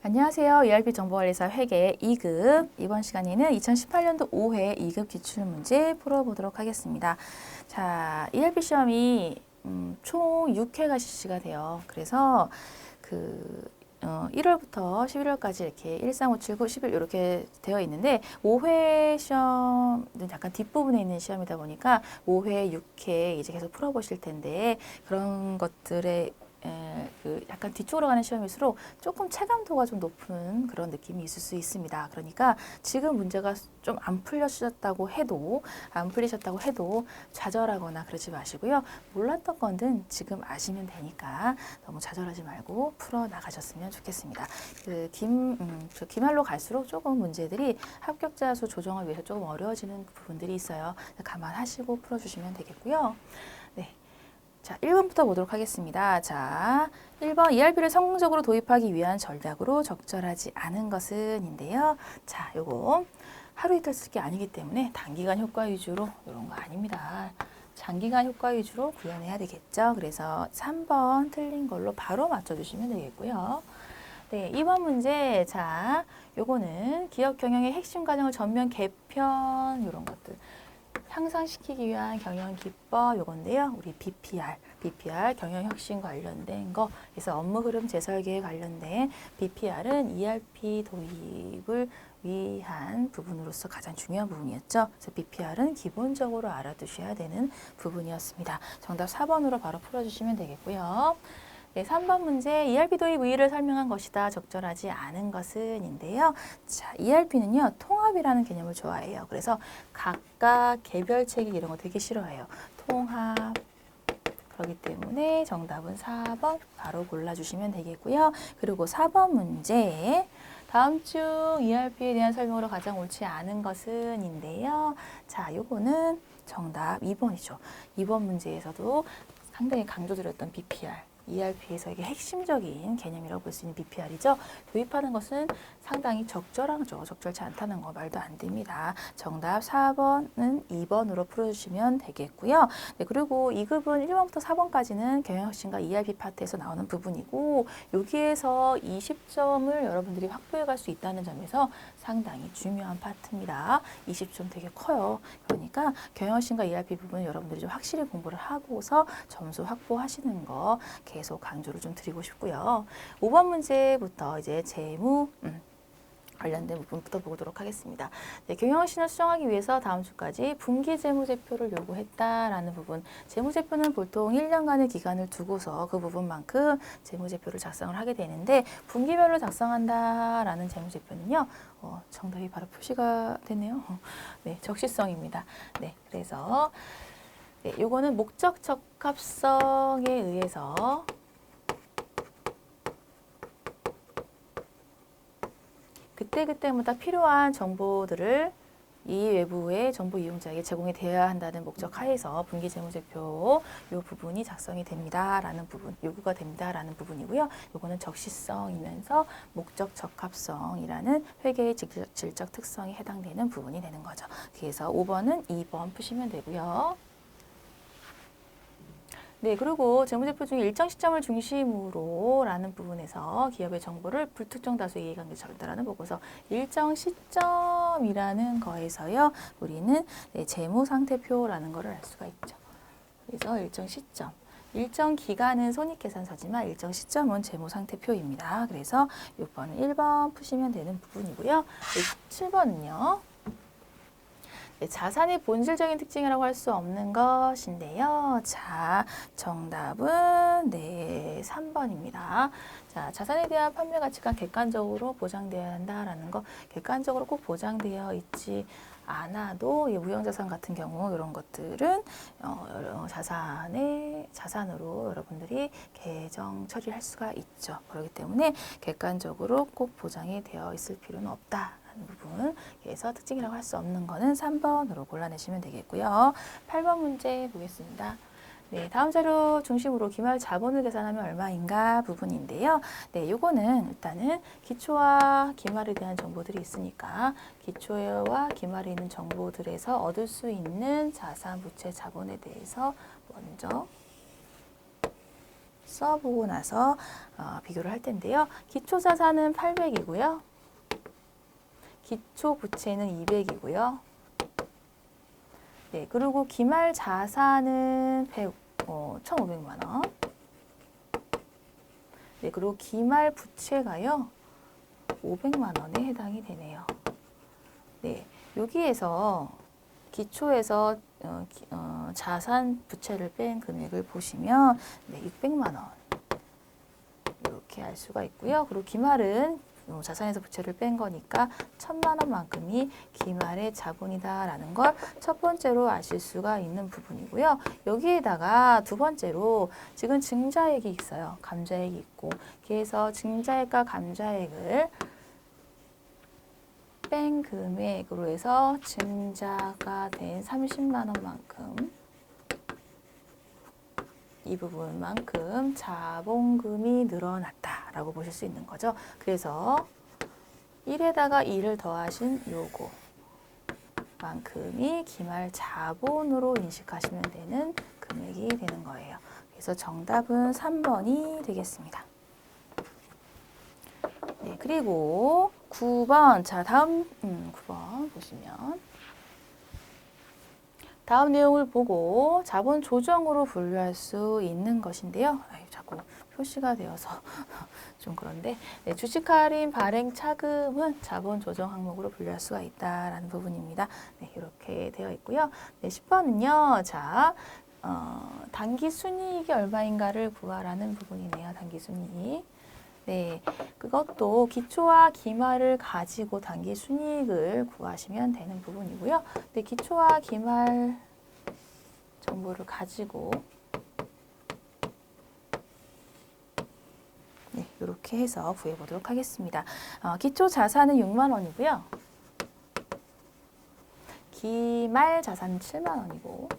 안녕하세요. ERP 정보관리사 회계 2급. 이번 시간에는 2018년도 5회 2급 기출문제 풀어보도록 하겠습니다. 자, ERP 시험이 총 6회가 실시가 돼요. 그래서 1월부터 11월까지 이렇게 1, 3, 5, 7, 9, 11 이렇게 되어 있는데 5회 시험은 약간 뒷부분에 있는 시험이다 보니까 5회, 6회 이제 계속 풀어보실 텐데 그런 것들의 약간 뒤쪽으로 가는 시험일수록 조금 체감도가 좀 높은 그런 느낌이 있을 수 있습니다. 그러니까 지금 문제가 좀 안 풀리셨다고 해도 좌절하거나 그러지 마시고요. 몰랐던 건든 지금 아시면 되니까 너무 좌절하지 말고 풀어 나가셨으면 좋겠습니다. 기말로 갈수록 조금 문제들이 합격자 수 조정을 위해서 조금 어려워지는 부분들이 있어요. 감안하시고 풀어주시면 되겠고요. 네. 자, 1번부터 보도록 하겠습니다. 자, 1번 ERP를 성공적으로 도입하기 위한 전략으로 적절하지 않은 것은 인데요. 자, 요거 하루 이틀 쓸 게 아니기 때문에 단기간 효과 위주로 이런 거 아닙니다. 장기간 효과 위주로 구현해야 되겠죠. 그래서 3번 틀린 걸로 바로 맞춰주시면 되겠고요. 네, 2번 문제. 자, 요거는 기업 경영의 핵심 과정을 전면 개편 이런 것들. 향상시키기 위한 경영 기법 요건데요. 우리 BPR 경영 혁신 관련된 거. 그래서 업무 흐름 재설계에 관련된 BPR은 ERP 도입을 위한 부분으로서 가장 중요한 부분이었죠. 그래서 BPR은 기본적으로 알아두셔야 되는 부분이었습니다. 정답 4번으로 바로 풀어주시면 되겠고요. 네, 3번 문제 ERP 도입 의의를 설명한 것이다. 적절하지 않은 것은 인데요. 자, ERP는요. 통합이라는 개념을 좋아해요. 그래서 각각 개별체계 이런 거 되게 싫어해요. 통합. 그렇기 때문에 정답은 4번 바로 골라주시면 되겠고요. 그리고 4번 문제 다음 중 ERP에 대한 설명으로 가장 옳지 않은 것은 인데요. 자, 요거는 정답 2번이죠. 2번 문제에서도 상당히 강조드렸던 BPR. ERP에서 이게 핵심적인 개념이라고 볼 수 있는 BPR이죠. 도입하는 것은 상당히 적절하죠. 적절치 않다는 거 말도 안 됩니다. 정답 4번은 2번으로 풀어주시면 되겠고요. 네, 그리고 2급은 1번부터 4번까지는 경영혁신과 ERP 파트에서 나오는 부분이고 여기에서 20점을 여러분들이 확보해 갈 수 있다는 점에서 상당히 중요한 파트입니다. 20점 되게 커요. 그러니까 경영혁신과 ERP 부분 여러분들이 좀 확실히 공부를 하고서 점수 확보하시는 거 계속 강조를 좀 드리고 싶고요. 5번 문제부터 이제 재무 관련된 부분부터 보도록 하겠습니다. 네, 경영혁신을 수정하기 위해서 다음 주까지 분기 재무제표를 요구했다라는 부분. 재무제표는 보통 1년간의 기간을 두고서 그 부분만큼 재무제표를 작성을 하게 되는데 분기별로 작성한다라는 재무제표는요. 정답이 바로 표시가 됐네요. 네, 적시성입니다. 네, 그래서 네, 요거는 목적 적합성에 의해서 그때그때마다 필요한 정보들을 이 외부의 정보 이용자에게 제공이 되어야 한다는 목적 하에서 분기 재무제표 요 부분이 작성이 됩니다라는 부분, 요구가 됩니다라는 부분이고요. 요거는 적시성이면서 목적 적합성이라는 회계의 질적 특성에 해당되는 부분이 되는 거죠. 그래서 5번은 2번 푸시면 되고요. 네, 그리고 재무제표 중에 일정 시점을 중심으로 라는 부분에서 기업의 정보를 불특정 다수의 이해관계 전달하는 보고서 일정 시점이라는 거에서요. 우리는 네, 재무상태표라는 거를 알 수가 있죠. 그래서 일정 시점. 일정 기간은 손익계산서지만 일정 시점은 재무상태표입니다. 그래서 6번은 1번 푸시면 되는 부분이고요. 7번은요. 네, 자산의 본질적인 특징이라고 할 수 없는 것인데요. 자, 정답은 네, 3번입니다. 자, 자산에 대한 판매 가치가 객관적으로 보장되어야 한다라는 거, 객관적으로 꼭 보장되어 있지 않아도 무형자산 같은 경우 이런 것들은 자산으로 여러분들이 계정 처리할 수가 있죠. 그렇기 때문에 객관적으로 꼭 보장이 되어 있을 필요는 없다. 부분, 그래서 특징이라고 할 수 없는 거는 3번으로 골라내시면 되겠고요. 8번 문제 보겠습니다. 네, 다음 자료 중심으로 기말 자본을 계산하면 얼마인가 부분인데요. 네, 요거는 일단은 기초와 기말에 대한 정보들이 있으니까 기초와 기말에 있는 정보들에서 얻을 수 있는 자산, 부채, 자본에 대해서 먼저 써보고 나서 비교를 할 텐데요. 기초자산은 800이고요. 기초부채는 200이고요. 네, 그리고 기말자산은 1,500만 원. 네, 그리고 기말부채가요. 500만 원에 해당이 되네요. 네, 여기에서 기초에서 자산 부채를 뺀 금액을 보시면 네, 600만 원 이렇게 알 수가 있고요. 그리고 기말은 자산에서 부채를 뺀 거니까 1,000만 원만큼이 기말의 자본이다라는 걸 첫 번째로 아실 수가 있는 부분이고요. 여기에다가 두 번째로 지금 증자액이 있어요. 감자액이 있고 그래서 증자액과 감자액을 뺀 금액으로 해서 증자가 된 30만 원만큼 이 부분만큼 자본금이 늘어났다라고 보실 수 있는 거죠. 그래서 1에다가 2를 더하신 요거만큼이 기말 자본으로 인식하시면 되는 금액이 되는 거예요. 그래서 정답은 3번이 되겠습니다. 네, 그리고 9번. 자, 다음 9번 보시면 다음 내용을 보고 자본 조정으로 분류할 수 있는 것인데요. 자꾸 표시가 되어서 좀 그런데 네, 주식 할인 발행 차금은 자본 조정 항목으로 분류할 수가 있다라는 부분입니다. 네, 이렇게 되어 있고요. 네, 10번은요. 자, 단기 순이익이 얼마인가를 구하라는 부분이네요. 단기 순이익. 네, 그것도 기초와 기말을 가지고 단기 순이익을 구하시면 되는 부분이고요. 네, 기초와 기말 정보를 가지고 네, 이렇게 해서 구해 보도록 하겠습니다. 기초 자산은 6만 원이고요. 기말 자산은 7만 원이고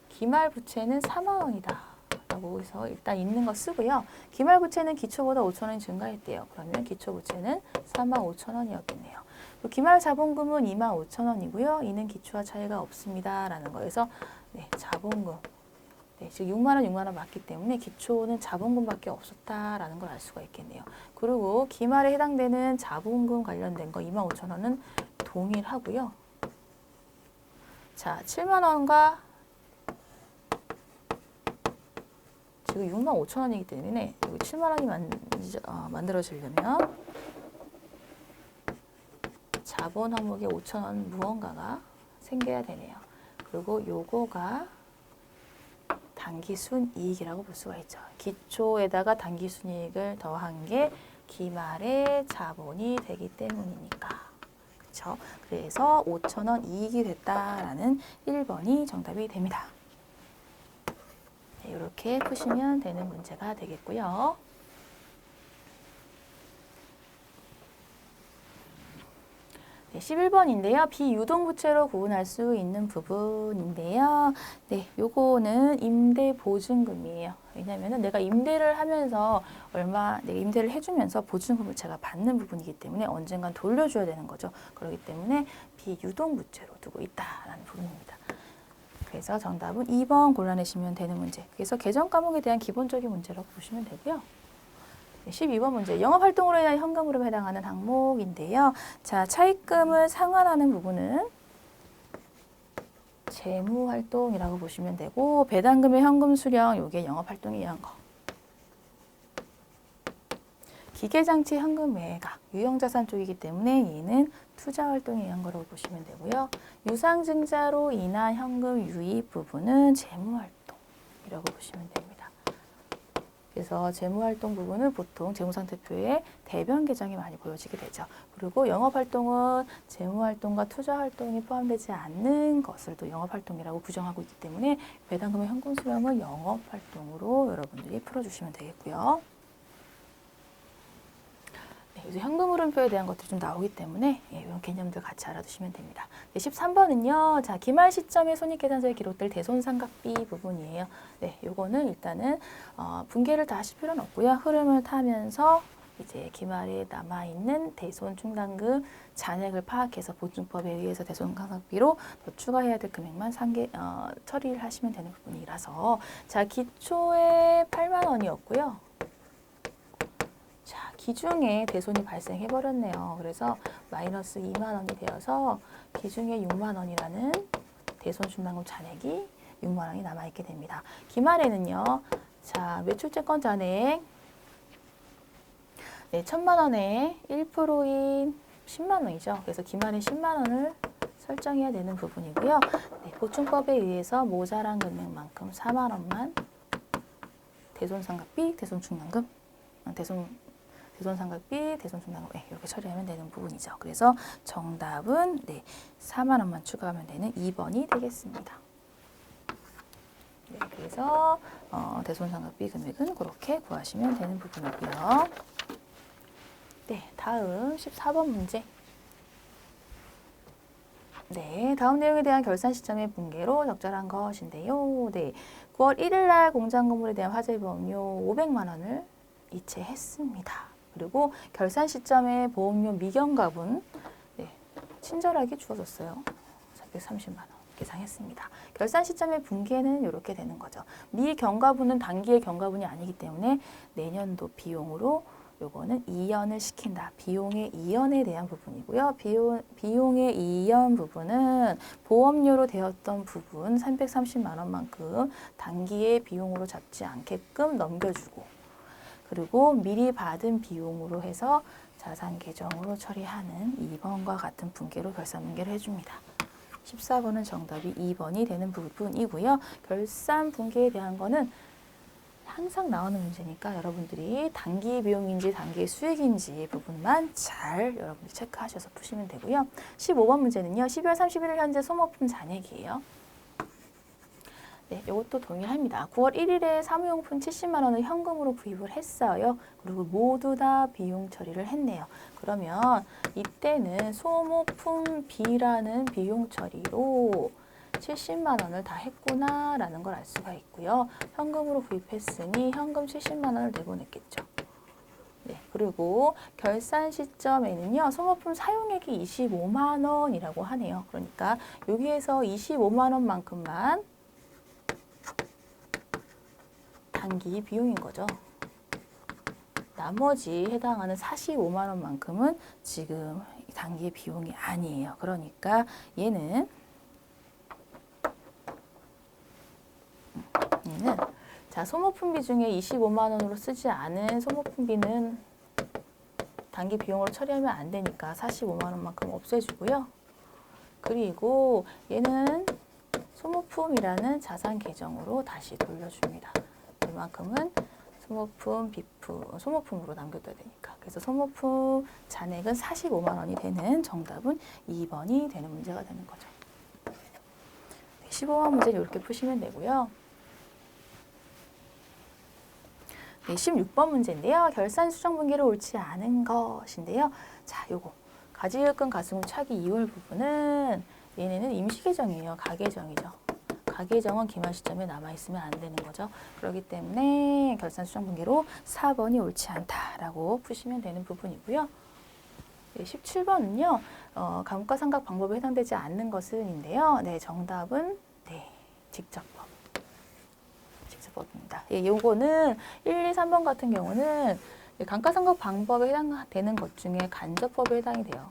기말 부채는 4만 원이다. 라고 해서 일단 있는 거 쓰고요. 기말 부채는 기초보다 5천 원이 증가했대요. 그러면 기초 부채는 4만 5천 원이었겠네요. 기말 자본금은 2만 5천 원이고요. 이는 기초와 차이가 없습니다. 라는 거에서 네, 자본금. 네, 지금 6만 원, 6만 원 맞기 때문에 기초는 자본금밖에 없었다라는 걸 알 수가 있겠네요. 그리고 기말에 해당되는 자본금 관련된 거 2만 5천 원은 동일하고요. 자, 7만 원과 지금 6만 5천 원이기 때문에 여기 7만 원이 만들어지려면 자본 항목에 5천 원 무언가가 생겨야 되네요. 그리고 요거가 단기 순이익이라고 볼 수가 있죠. 기초에다가 단기 순이익을 더한 게 기말의 자본이 되기 때문이니까. 그렇죠? 그래서 5천 원 이익이 됐다라는 1번이 정답이 됩니다. 이렇게 푸시면 되는 문제가 되겠고요. 네, 11번인데요. 비유동부채로 구분할 수 있는 부분인데요. 네, 요거는 임대보증금이에요. 왜냐하면 내가 임대를 하면서 내가 임대를 해주면서 보증금을 제가 받는 부분이기 때문에 언젠간 돌려줘야 되는 거죠. 그렇기 때문에 비유동부채로 두고 있다라는 부분입니다. 그래서 정답은 2번 골라내시면 되는 문제. 그래서 개정 과목에 대한 기본적인 문제라고 보시면 되고요. 12번 문제. 영업활동으로 인한 현금 흐름에 해당하는 항목인데요. 자, 차입금을 상환하는 부분은 재무활동이라고 보시면 되고 배당금의 현금 수령, 요게 영업활동에 의한 거. 기계장치 현금 매각, 유형자산 쪽이기 때문에 얘는 투자활동에 의한 거라고 보시면 되고요. 유상증자로 인한 현금 유입 부분은 재무활동이라고 보시면 됩니다. 그래서 재무활동 부분은 보통 재무상태표에 대변 계정이 많이 보여지게 되죠. 그리고 영업활동은 재무활동과 투자활동이 포함되지 않는 것을 또 영업활동이라고 규정하고 있기 때문에 배당금의 현금 수령은 영업활동으로 여러분들이 풀어주시면 되겠고요. 그래서 현금 흐름표에 대한 것들이 좀 나오기 때문에 이런 개념들 같이 알아두시면 됩니다. 네, 13번은요. 자, 기말 시점에 손익계산서에 기록될 대손상각비 부분이에요. 네, 요거는 일단은 분개를 다 하실 필요는 없고요. 흐름을 타면서 이제 기말에 남아있는 대손 충당금 잔액을 파악해서 보증법에 의해서 대손 감각비로 더 추가해야 될 금액만 처리를 하시면 되는 부분이라서 자, 기초에 8만 원이었고요. 자, 기중에 대손이 발생해 버렸네요. 그래서 마이너스 2만 원이 되어서 기중에 6만 원이라는 대손 충당금 잔액이 6만 원이 남아있게 됩니다. 기말에는요. 자, 매출채권 잔액 네, 1,000만 원에 1%인 10만 원이죠. 그래서 기말에 10만 원을 설정해야 되는 부분이고요. 네, 보충법에 의해서 모자란 금액만큼 4만 원만 대손상각비, 대손충당금, 대손상각비, 대손충당금 네, 이렇게 처리하면 되는 부분이죠. 그래서 정답은 네, 4만 원만 추가하면 되는 2번이 되겠습니다. 네, 그래서 대손상각비 금액은 그렇게 구하시면 되는 부분이고요. 네, 다음 14번 문제. 네, 다음 내용에 대한 결산 시점의 분계로 적절한 것인데요. 네, 9월 1일 날 공장 건물에 대한 화재 보험료 500만 원을 이체했습니다. 그리고 결산 시점의 보험료 미경과분 네, 친절하게 주어졌어요. 430만 원 계상했습니다. 결산 시점의 분계는 이렇게 되는 거죠. 미경과분은 단기의 경과분이 아니기 때문에 내년도 비용으로 요거는 이연을 시킨다. 비용의 이연에 대한 부분이고요. 비용의 이연 부분은 보험료로 되었던 부분 330만 원만큼 단기의 비용으로 잡지 않게끔 넘겨주고 그리고 미리 받은 비용으로 해서 자산 계정으로 처리하는 2번과 같은 분계로 결산 분계를 해줍니다. 14번은 정답이 2번이 되는 부분이고요. 결산 분계에 대한 거는 항상 나오는 문제니까 여러분들이 단기 비용인지 단기 수익인지 부분만 잘 여러분들이 체크하셔서 푸시면 되고요. 15번 문제는요. 12월 31일 현재 소모품 잔액이에요. 네, 이것도 동일합니다. 9월 1일에 사무용품 70만 원을 현금으로 구입을 했어요. 그리고 모두 다 비용 처리를 했네요. 그러면 이때는 소모품비라는 비용 처리로 70만 원을 다 했구나라는 걸 알 수가 있고요. 현금으로 구입했으니 현금 70만 원을 내보냈겠죠. 네, 그리고 결산 시점에는요. 소모품 사용액이 25만 원이라고 하네요. 그러니까 여기에서 25만 원만큼만 단기 비용인 거죠. 나머지 해당하는 45만 원만큼은 지금 단기의 비용이 아니에요. 그러니까 얘는 자, 소모품비 중에 25만 원으로 쓰지 않은 소모품비는 단기 비용으로 처리하면 안 되니까 45만 원만큼 없애주고요. 그리고 얘는 소모품이라는 자산 계정으로 다시 돌려줍니다. 이만큼은 소모품으로 남겨둬야 되니까. 그래서 소모품 잔액은 45만 원이 되는 정답은 2번이 되는 문제가 되는 거죠. 15번 문제는 이렇게 푸시면 되고요. 네, 16번 문제인데요. 결산 수정 분계로 옳지 않은 것인데요. 자, 요거 가지급금 가승후 차기 2월 부분은 얘네는 임시계정이에요. 가계정이죠. 가계정은 기말 시점에 남아있으면 안 되는 거죠. 그렇기 때문에 결산 수정 분계로 4번이 옳지 않다라고 푸시면 되는 부분이고요. 네, 17번은요. 감가상각 방법에 해당되지 않는 것은인데요. 네, 정답은 네, 직접법. 직접법입니다. 예, 요거는 1, 2, 3번 같은 경우는 감가상각 방법에 해당되는 것 중에 간접법에 해당이 돼요.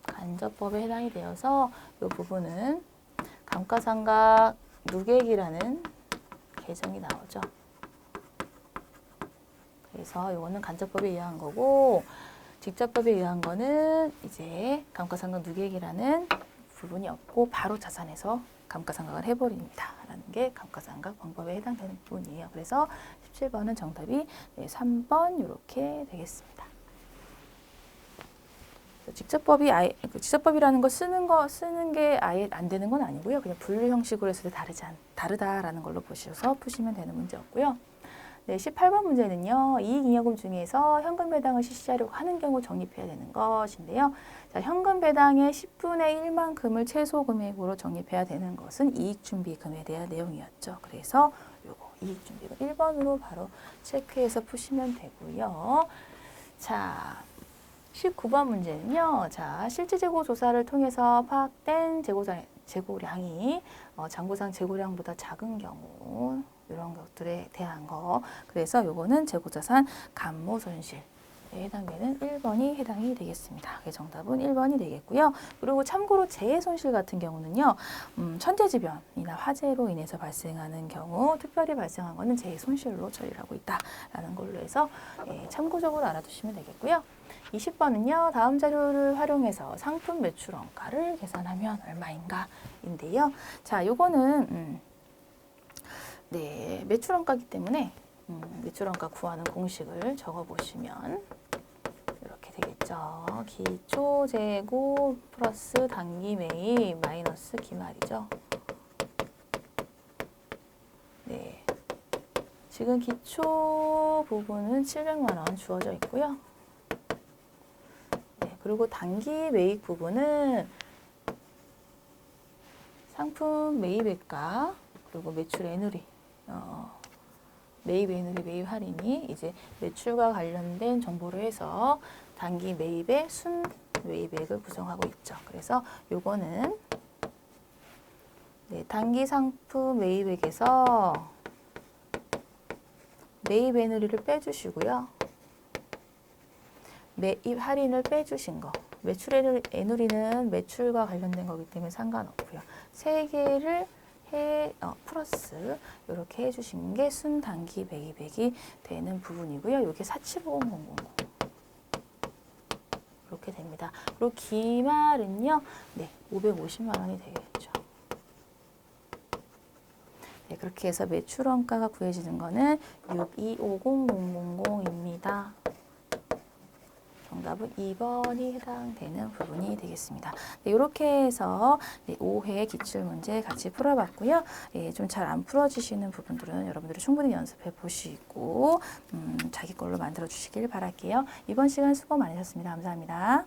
간접법에 해당이 되어서 이 부분은 감가상각 누계액이라는 계정이 나오죠. 그래서 이거는 간접법에 의한 거고 직접법에 의한 거는 이제 감가상각 누계액이라는 부분이 없고 바로 자산에서 감가상각을 해버립니다. 라는 게 감가상각 방법에 해당되는 부분이에요. 그래서 17번은 정답이 3번 이렇게 되겠습니다. 직접법이라는 거 쓰는 게 아예 안 되는 건 아니고요. 그냥 분류 형식으로 했을 때 다르다라는 걸로 보셔서 푸시면 되는 문제였고요. 네, 18번 문제는요. 이익잉여금 중에서 현금 배당을 실시하려고 하는 경우 적립해야 되는 것인데요. 자, 현금 배당의 10분의 1만큼을 최소 금액으로 적립해야 되는 것은 이익준비금에 대한 내용이었죠. 그래서 요거 이익 준비로 1번으로 바로 체크해서 푸시면 되고요. 자, 19번 문제는요. 자, 실제 재고 조사를 통해서 파악된 재고량이 장부상 재고량보다 작은 경우 이런 것들에 대한 거. 그래서 요거는 재고자산 감모 손실에 해당되는 1번이 해당이 되겠습니다. 정답은 1번이 되겠고요. 그리고 참고로 재해 손실 같은 경우는요. 천재지변이나 화재로 인해서 발생하는 경우 특별히 발생한 거는 재해 손실로 처리를 하고 있다라는 걸로 해서 참고적으로 알아두시면 되겠고요. 20번은요. 다음 자료를 활용해서 상품 매출 원가를 계산하면 얼마인가인데요. 자, 요거는 네, 매출 원가이기 때문에 매출 원가 구하는 공식을 적어 보시면 이렇게 되겠죠. 기초 재고 플러스 단기 매입 마이너스 기말이죠. 네. 지금 기초 부분은 700만 원 주어져 있고요. 네, 그리고 단기 매입 부분은 상품 매입액과 그리고 매출 애누리, 매입 애누리, 매입 할인이 이제 매출과 관련된 정보로 해서 단기 매입의 순 매입액을 구성하고 있죠. 그래서 요거는 네, 단기 상품 매입액에서 매입 애누리를 빼주시고요. 매입 할인을 빼주신 거. 매출 애누리는 매출과 관련된 거기 때문에 상관없고요. 세 개를 플러스 이렇게 해주신 게 순단기 매입액이 되는 부분이고요. 이게 475000 이렇게 됩니다. 그리고 기말은요, 네, 550만 원이 되겠죠. 네, 그렇게 해서 매출 원가가 구해지는 거는 6250000입니다. 정답은 2번이 해당되는 부분이 되겠습니다. 네, 이렇게 해서 5회 기출문제 같이 풀어봤고요. 좀 잘 안 풀어지시는 부분들은 여러분들이 충분히 연습해 보시고 자기 걸로 만들어 주시길 바랄게요. 이번 시간 수고 많으셨습니다. 감사합니다.